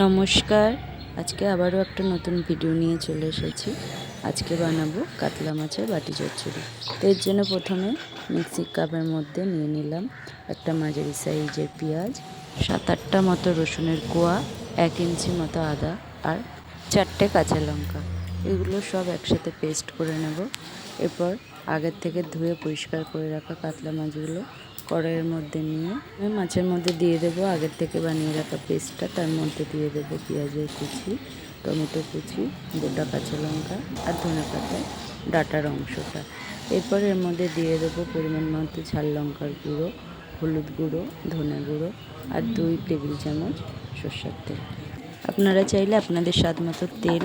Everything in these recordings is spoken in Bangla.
নমস্কার। আজকে আবারও একটা নতুন ভিডিও নিয়ে চলে এসেছি। আজকে বানাবো কাতলা মাছের বাটি চচ্চড়ি। তো এর জন্য প্রথমে মিক্সির কাপের মধ্যে নিয়ে নিলাম একটা মাঝারি সাইজের পেঁয়াজ, 7-8টা মতো রসুনের কোয়া, 1 ইঞ্চি মতো আদা আর 4টে কাঁচা লঙ্কা। এগুলো সব একসাথে পেস্ট করে নেব। এরপর আগের থেকে ধুয়ে পরিষ্কার করে রাখা কাতলা মাছগুলো কড়াইয়ের মধ্যে নিয়ে মাছের মধ্যে দিয়ে দেবো আগের থেকে বানিয়ে রাখা পেস্টটা। তার মধ্যে দিয়ে দেবো পেঁয়াজের কুচি, টমেটো কুচি, গোটা কাঁচা লঙ্কা আর ধনেপাতা ডাঁটার অংশটা। এরপর এর মধ্যে দিয়ে দেবো পরিমাণ মতো ঝাল লঙ্কার গুঁড়ো, হলুদ গুঁড়ো, ধনে গুঁড়ো আর 2 টেবিল চামচ সর্ষের তেল। আপনারা চাইলে আপনাদের স্বাদ মতো তেল,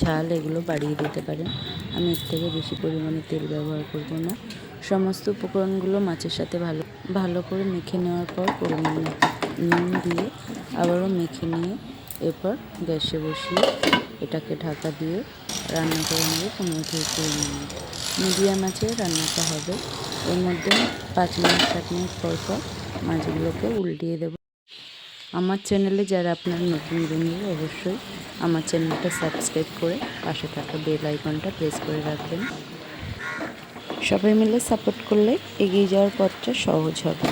ঝাল এগুলো বাড়িয়ে দিতে পারেন। আমি এর থেকে বেশি পরিমাণে তেল ব্যবহার করব না। সমস্ত উপকরণগুলো মাছের সাথে ভালো করে মেখে নেওয়ার পর পরিমাণ নুন দিয়ে আবারও মেখে নিয়ে এরপর গ্যাসে বসিয়ে এটাকে ঢাকা দিয়ে রান্না করে নেব 15 থেকে 20 মিনিট। মিডিয়াম আঁচে রান্নাটা হবে। এর মধ্যে 5 মিনিট 7 মিনিট পর পর মাছগুলোকে উল্টিয়ে দেবো। আমার চ্যানেলে যারা আপনারা নতুন বন্ধু, অবশ্যই আমার চ্যানেলটা সাবস্ক্রাইব করে পাশে থাকা বেল আইকনটা প্রেস করে রাখবেন। সবাই মিলে সাপোর্ট করলে এগিয়ে যাওয়ার পথটা সহজ হবে।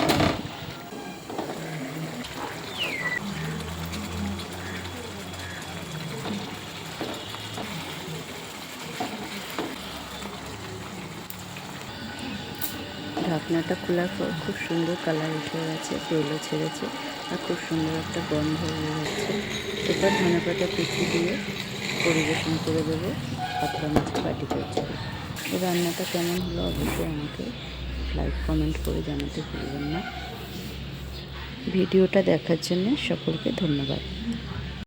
ঢাকনাটা খোলার পর খুব সুন্দর কালার এসে গেছে, তেলও ছেড়েছে আর খুব সুন্দর একটা গন্ধ হয়ে যাচ্ছে। এবার ধনেপাতা কুচি দিয়ে পরিবেশন করে দেবো কাতলা মাছের বাটি চচ্চড়ি। এই রান্নাটা কেমন হলো অবশ্যই আমাকে লাইক কমেন্ট করে জানাতে ভুলবেন না। ভিডিওটা দেখার জন্য সকলকে ধন্যবাদ।